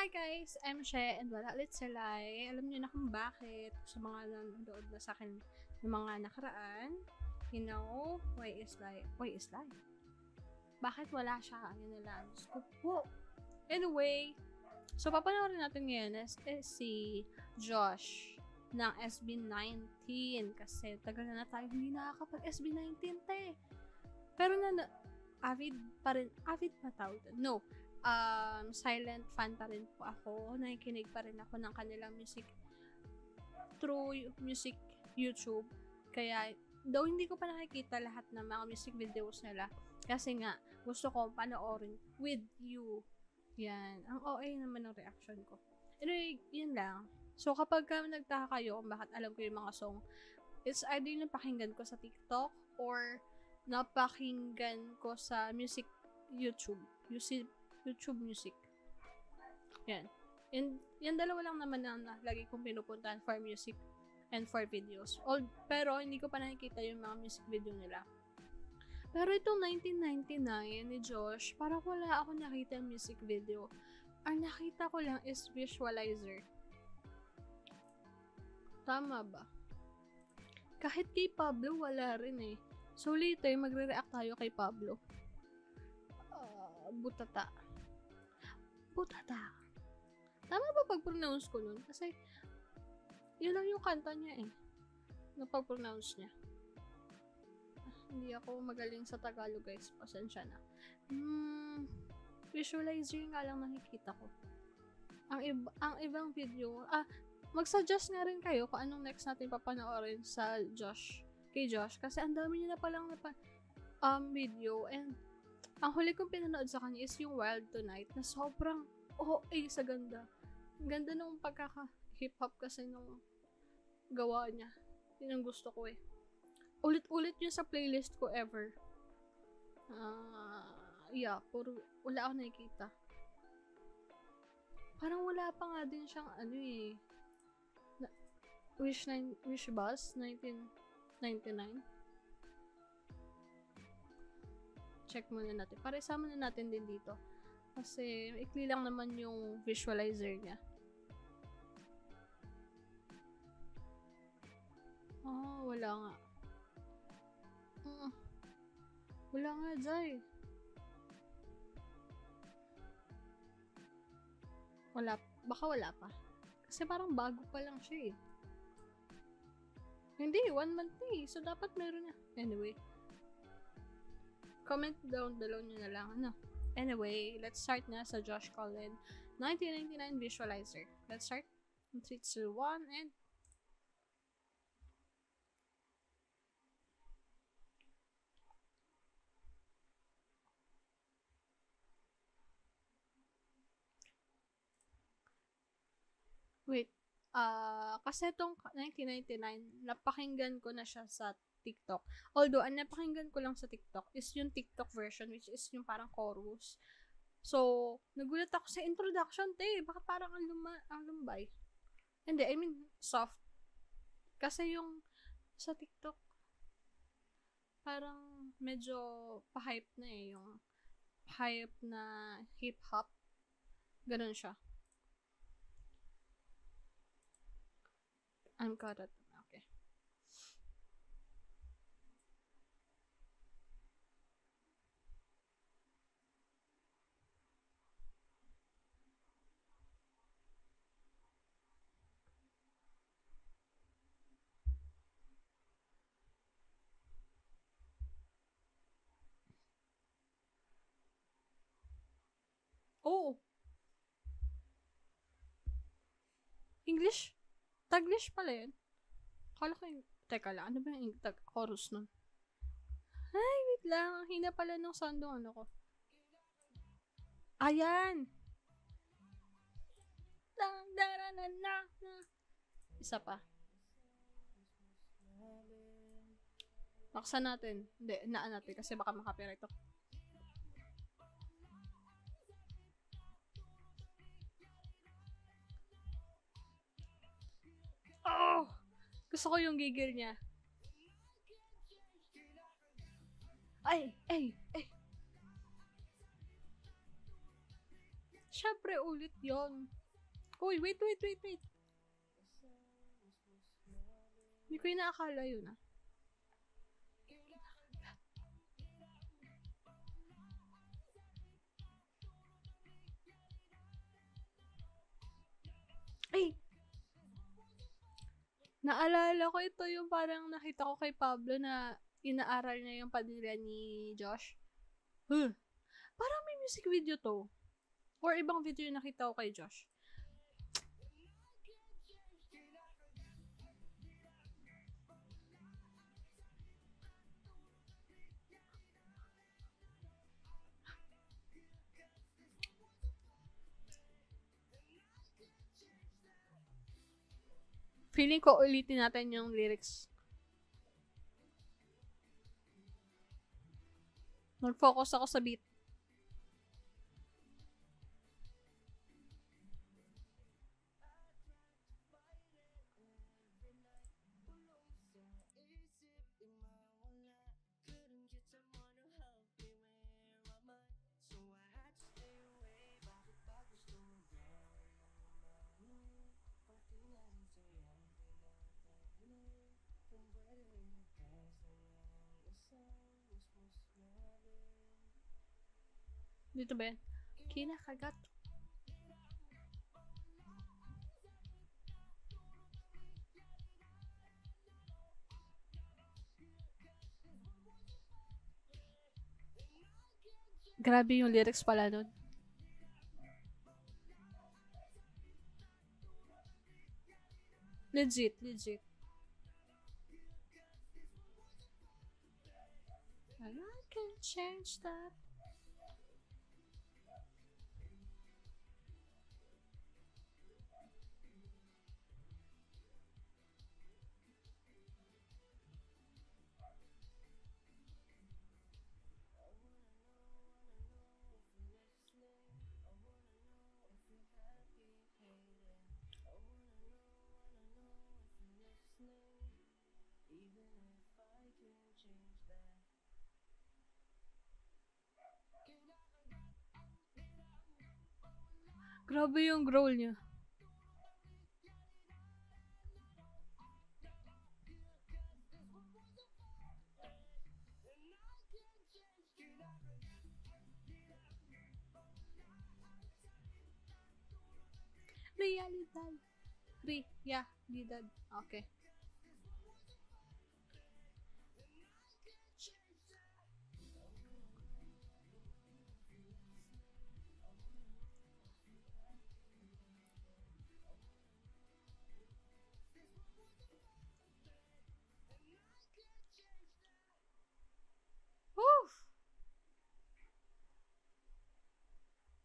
Hi guys, I'm She and wala ulit si Lai. Alam niyo na kung bakit sa mga nanonood na sa akin ng mga nakaraan. You know, why is Lai? Bakit wala siya? Yun na lang. Diyos ko po. Anyway, so papanoorin natin ngayon is si Josh ng SB19 kasi tagal na tayo hindi nakakapag SB19 te. Pero avid pa tawag. No. Silent fan pa rin po ako. Nakikinig pa rin ako ng kanilang music through music YouTube. Kaya, though hindi ko pa nakikita lahat ng mga music videos nila, kasi nga, gusto ko panoorin with you. Yan. Ang OA naman ng reaction ko. Anyway, yun lang. So, kapag nagtaka kayo kung bakit alam ko yung mga song, it's either napakinggan ko sa TikTok or napakinggan ko sa music YouTube music. Yan. Yan dalawa lang naman na lagi kong pinupuntahan for music and for videos. Pero hindi ko pa nakikita yung mga music video nila. Pero itong 1999 ni Josh, parang wala ako nakita yung music video. Ang nakita ko lang is visualizer. Tama ba? Kahit kay Pablo, wala rin eh. So later, magre-react tayo kay Pablo. Butata. Tama ba pag-pronounce ko nun? Kasi, yun lang yung kanta niya eh. Napag-pronounce niya. Hindi ako magaling sa Tagalog guys. Pasensya na. Visualizer nga lang nakikita ko. Ang ibang video, mag-suggest nga rin kayo kung anong next natin papanoorin sa Josh. Kay Josh. Kasi ang dami niya na palang video and ang huli kong pinanood sa kanya is yung Wild Tonight na sobrang sa ganda. Ganda nung pagkaka-hip-hop kasi nung gawa niya. Yun ang gusto ko eh. Ulit-ulit yun sa playlist ko ever. Puro wala ako nakikita. Parang wala pa nga din siyang Wish Bus 1999. Check muna natin. Para isama na natin din dito. Kasi, ikli lang naman yung visualizer niya. Wala nga. Wala nga, Jai. Baka wala pa. Kasi parang bago pa lang siya eh. Hindi, 1 month eh. So, dapat meron na. Anyway. Comment down below nyo na lang. Anyway, let's start na sa Josh Collin 1999 visualizer. Let's start. 3, 2, 1, and wait. Kasi itong 1999, napakinggan ko na siya sa TikTok. Although, ang napakinggan ko lang sa TikTok is yung TikTok version, which is yung parang chorus. So, nagulat ako sa introduction, bakit parang ang lumbay? Hindi, I mean, soft. Kasi yung sa TikTok, parang medyo pa-hype na eh, yung hype na hip-hop. Ganun siya. I'm caught at okay. English? Taglish pala yun. Kala ko yung... Teka lang, ano ba yung chorus nun? Ay, wait lang. Ang hina pala ng sound ng ano ko. Ayan! Isa pa. Laksan natin. Hindi, naan natin kasi baka makapirate ako. Gusto ko yung gigil niya. Ay! Syempre, ulit yon. Uy, wait. Hindi ko inaakala yun, ah. Ay! Naalala ko ito yung parang nakita ko kay Pablo na inaaral niya yung pamilya ni Josh. Parang may music video to. Or ibang video yung nakita ko kay Josh. Feeling ko ulitin natin yung lyrics. Nag-focus ako sa beat. Dito ba yan? Kinakagat. Grabe yung lyrics pala nun. Legit. And I can change that. Grabe yung growl niya. Realidad. Realidad. Okay. Woo!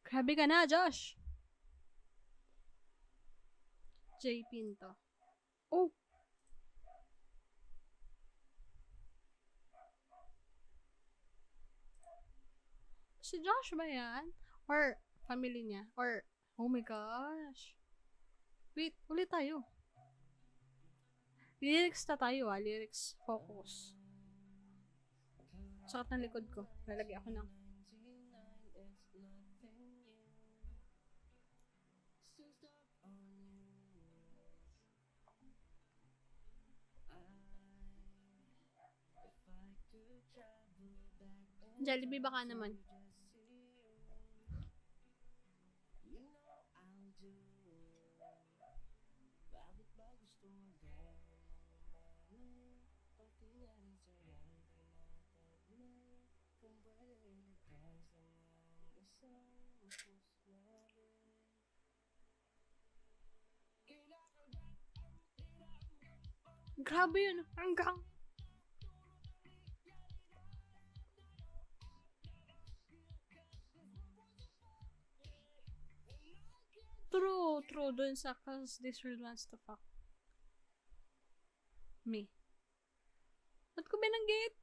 Grabe ka na, Josh. J. Pinto. Oh! Si Josh ba yan? Or family niya? Or, oh my gosh. Wait, ulit tayo. Lyrics na tayo, ah. Lyrics focus. Sakit ng likod ko. Lalagay ako ng Jollibee baka naman. Grabe yun. Hanggang. True. Dun sa cause this world wants to fuck me. Ba't ko binanggit?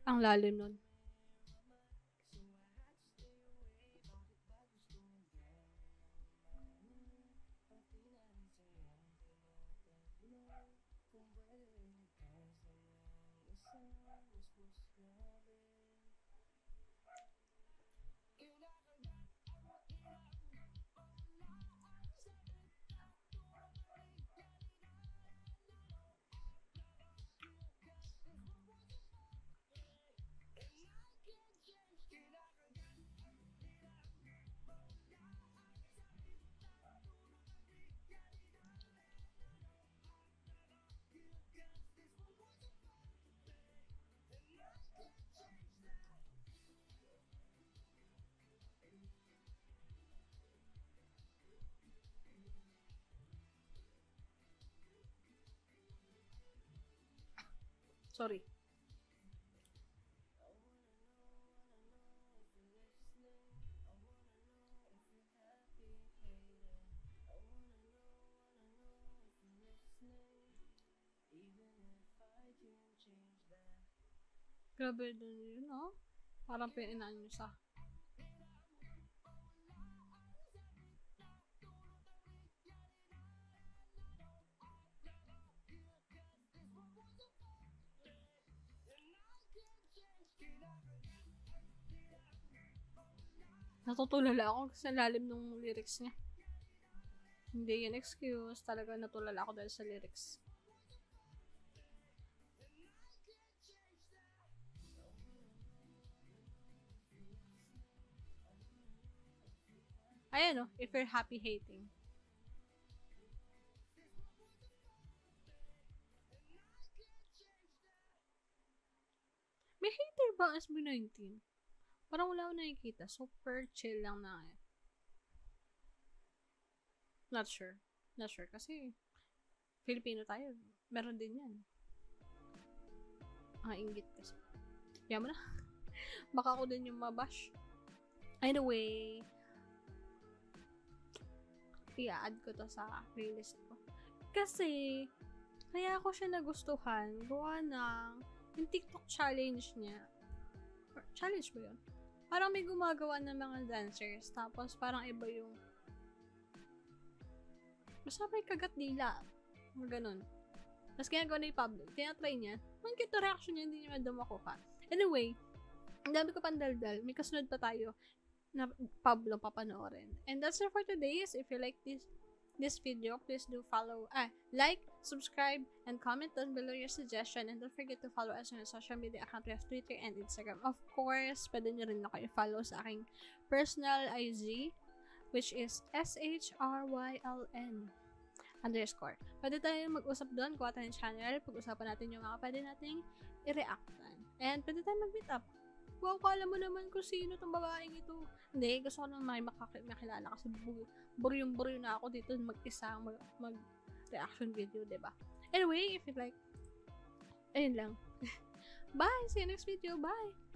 Ang lalim nun. Sorry. Grabe din yun, oh. Parang pinaan nyo sa... Natutulala ako sa lalim ng lyrics niya. Hindi yan excuse. Talaga natulala ako dahil sa lyrics. Ayan, oh. If you're happy hating. May hater ba ang SB19? Parang wala akong nakikita. Super chill lang na eh. Not sure. Not sure. Kasi, Filipino tayo. Meron din yan. Ang inggit kasi. Kaya mo na. Baka ako din yung mabash. Anyway, i-add ko to sa playlist ko. Kasi, kaya ako siya nagustuhan. Gawa ng yung TikTok challenge niya. Challenge ba yun? Parang may gumagawa ng mga dancers. Tapos, parang iba yung basta may kagat dila. Mga ganun. Tapos, ginagawa na yung public. Tinatry niya. Ang cute reaction niya, hindi niya madama ko pa. Anyway, ang dami ko pandaldal. May kasunod pa tayo na Pablo papanoorin. And that's it for today. If you like this video, please do follow, like, subscribe, and comment down below your suggestion. And don't forget to follow us on our social media account. We have Twitter and Instagram. Of course, pwede nyo rin ako i-follow sa aking personal IG, which is SHRYLN_. Pwede tayo mag-usap doon, kuha tayo ng channel, pag-usapan natin yung mga pwede nating i-reactan. And pwede tayo mag-meet up. Wow, kala mo naman kung sino itong babaeng ito. Hindi, gusto ko naman makilala kasi buryong-buryo na ako dito mag-isa mag-reaction video, diba? Anyway, if you like, ayun lang. Bye! See you next video. Bye!